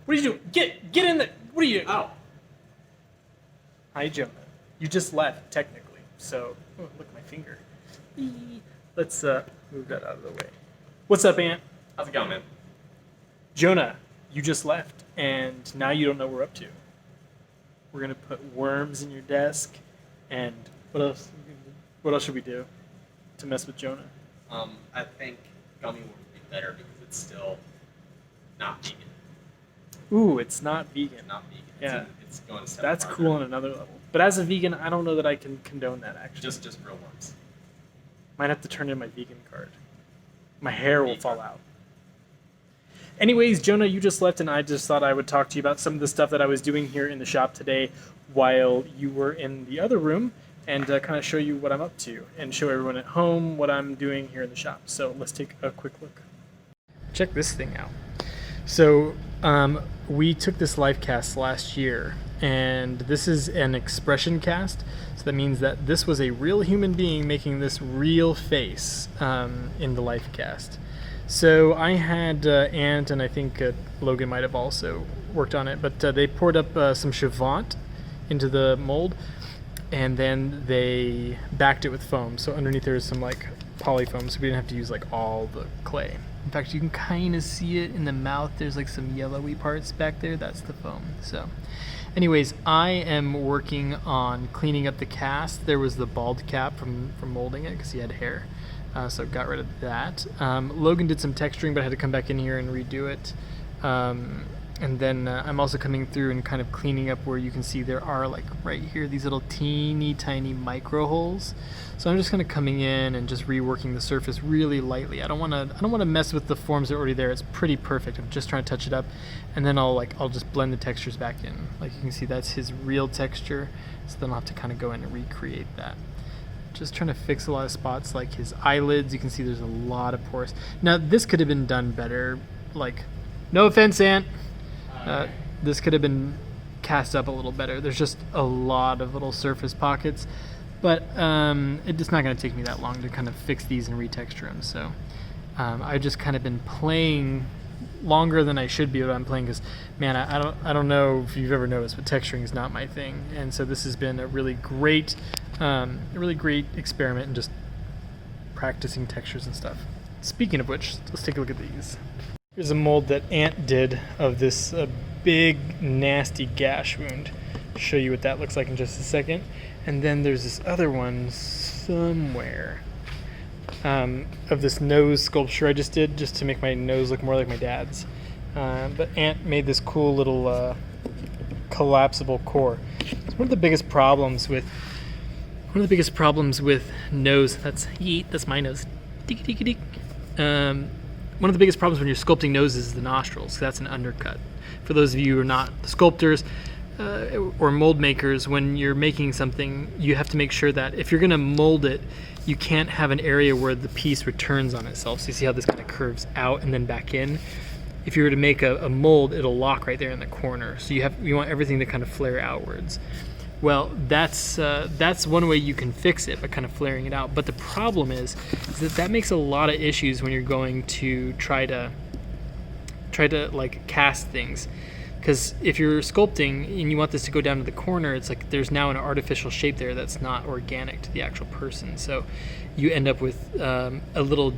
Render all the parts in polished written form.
What are you doing? Get in there. What are you doing? Oh. Hi, Jonah. You just left, technically. So, oh, look at my finger. Let's move that out of the way. What's up, Ant? How's it going, man? Jonah, you just left, and now you don't know what we're up to. We're gonna put worms in your desk, and what else? What else should we do to mess with Jonah? I think gummy worms would be better because it's still not vegan. Ooh, it's not vegan. It's not vegan. Yeah. It's going a step That's farther. cool on another level. But as a vegan, I don't know that I can condone that. Actually, Just real worms. might have to turn in my vegan card. My hair will Vegan. fall out. Anyways, Jonah, you just left, and I just thought I would talk to you about some of the stuff that I was doing here in the shop today while you were in the other room, and kind of show you what I'm up to, and show everyone at home what I'm doing here in the shop. So let's take a quick look. Check this thing out. So we took this life cast last year, and this is an expression cast. So that means that this was a real human being making this real face in the life cast. So I had Ant, and I think Logan might have also worked on it, but they poured up some Chavant into the mold, and then they backed it with foam. So underneath there is some like polyfoam, so we didn't have to use like all the clay. In fact, you can kind of see it in the mouth. There's like some yellowy parts back there. That's the foam. So anyways, I am working on cleaning up the cast. There was the bald cap from molding it because he had hair. So got rid of that. Logan did some texturing, but I had to come back in here and redo it. And then I'm also coming through and kind of cleaning up where you can see there are like right here these little teeny tiny micro holes. So I'm just kind of coming in and just reworking the surface really lightly. I don't want to mess with the forms that are already there. It's pretty perfect. I'm just trying to touch it up, and then I'll just blend the textures back in. Like you can see, that's his real texture. So then I'll have to kind of go in and recreate that. Just trying to fix a lot of spots like his eyelids. You can see there's a lot of pores. Now this could have been done better. Like, no offense, Ant. This could have been cast up a little better. There's just a lot of little surface pockets, but it's not going to take me that long to kind of fix these and retexture them. So I've just kind of been playing longer than I should be what I'm playing because, man, I don't know if you've ever noticed, but texturing is not my thing. And so this has been a really great experiment in just practicing textures and stuff. Speaking of which, let's take a look at these. Here's a mold that Ant did of this big, nasty gash wound. I'll show you what that looks like in just a second. And then there's this other one somewhere of this nose sculpture I just did just to make my nose look more like my dad's. But Ant made this cool little collapsible core. It's one of the biggest problems with nose. That's my nose. One of the biggest problems when you're sculpting noses is the nostrils. That's an undercut. For those of you who are not sculptors or mold makers, when you're making something, you have to make sure that if you're going to mold it, you can't have an area where the piece returns on itself. So you see how this kind of curves out and then back in? If you were to make a mold, it'll lock right there in the corner. So you want everything to kind of flare outwards. Well, that's one way you can fix it, by kind of flaring it out. But the problem is that makes a lot of issues when you're going to try to like cast things. Because if you're sculpting and you want this to go down to the corner, it's like there's now an artificial shape there that's not organic to the actual person. So you end up with a little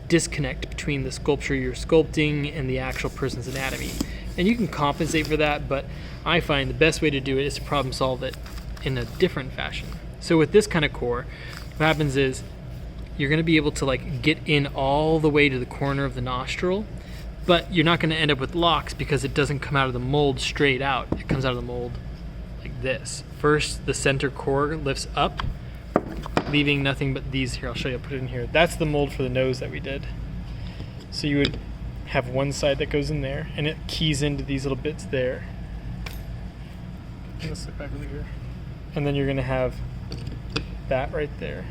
disconnect between the sculpture you're sculpting and the actual person's anatomy. And you can compensate for that, but I find the best way to do it is to problem solve it in a different fashion. So with this kind of core, what happens is you're going to be able to like get in all the way to the corner of the nostril, but you're not going to end up with locks because it doesn't come out of the mold straight out. It comes out of the mold like this. First, the center core lifts up, leaving nothing but these here. I'll show you. I'll put it in here. That's the mold for the nose that we did. So you would have one side that goes in there, and it keys into these little bits there. Let's look back over here. And then you're going to have that right there.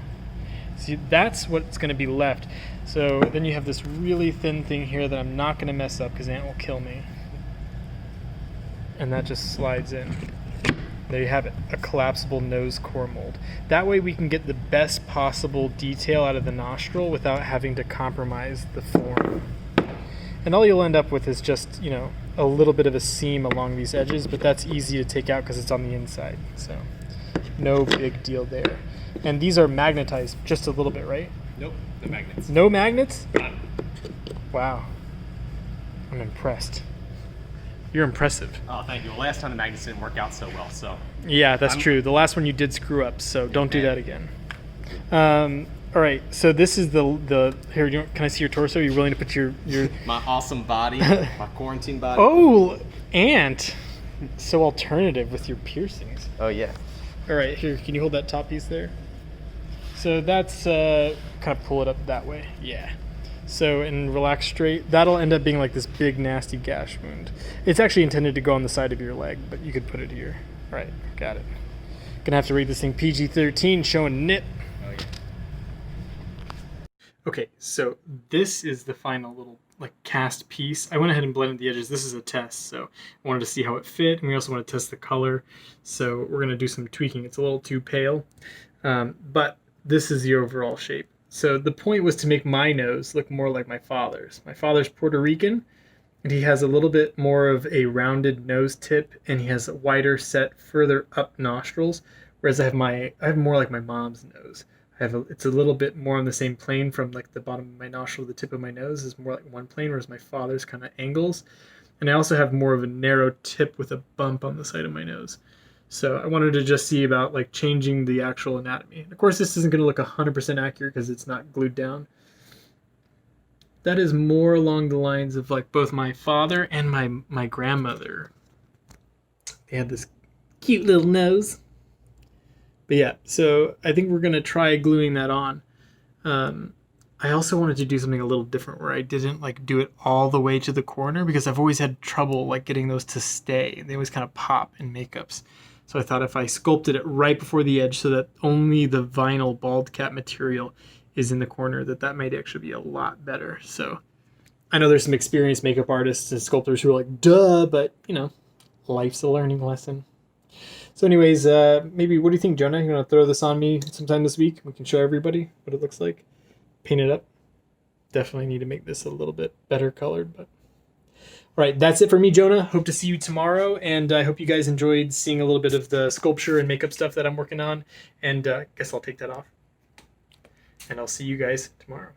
See, that's what's going to be left. So then you have this really thin thing here that I'm not going to mess up because Ant will kill me. And that just slides in. There you have it, a collapsible nose core mold. That way we can get the best possible detail out of the nostril without having to compromise the form. And all you'll end up with is just, a little bit of a seam along these edges, but that's easy to take out because it's on the inside. So no big deal there. And these are magnetized just a little bit, right? Nope, the magnets. No magnets? None. Wow. I'm impressed. You're impressive. Oh, thank you. Well, last time the magnets didn't work out so well, so. Yeah, that's true. The last one you did screw up, so don't do that again. All right, so this is the here. Can I see your torso? Are you willing to put your My awesome body, my quarantine body. Oh, and so alternative with your piercings. Oh, yeah. All right, here. Can you hold that top piece there? So that's kind of pull it up that way. Yeah. So and relax straight. That'll end up being like this big nasty gash wound. It's actually intended to go on the side of your leg, but you could put it here. All right, got it. Gonna have to rate this thing PG-13, showing nip. Oh, yeah. Okay, so this is the final little like cast piece. I went ahead and blended the edges. This is a test, so I wanted to see how it fit, and we also want to test the color. So we're gonna do some tweaking. It's a little too pale, but this is the overall shape. So the point was to make my nose look more like my father's. My father's Puerto Rican, and he has a little bit more of a rounded nose tip, and he has a wider set further up nostrils, whereas I have more like my mom's nose. It's a little bit more on the same plane from like the bottom of my nostril to the tip of my nose is more like one plane, whereas my father's kind of angles. And I also have more of a narrow tip with a bump on the side of my nose. So I wanted to just see about like changing the actual anatomy. And of course, this isn't going to look 100% accurate because it's not glued down. That is more along the lines of like both my father and my grandmother. They had this cute little nose. But yeah, so I think we're going to try gluing that on. I also wanted to do something a little different where I didn't like do it all the way to the corner because I've always had trouble like getting those to stay. They always kind of pop in makeups. So I thought if I sculpted it right before the edge so that only the vinyl bald cap material is in the corner, that might actually be a lot better. So I know there's some experienced makeup artists and sculptors who are like, duh, but you know, life's a learning lesson. So anyways, maybe what do you think, Jonah? You want to throw this on me sometime this week? We can show everybody what it looks like. Paint it up. Definitely need to make this a little bit better colored, but all right, that's it for me, Jonah. Hope to see you tomorrow, and I hope you guys enjoyed seeing a little bit of the sculpture and makeup stuff that I'm working on, and I guess I'll take that off, and I'll see you guys tomorrow.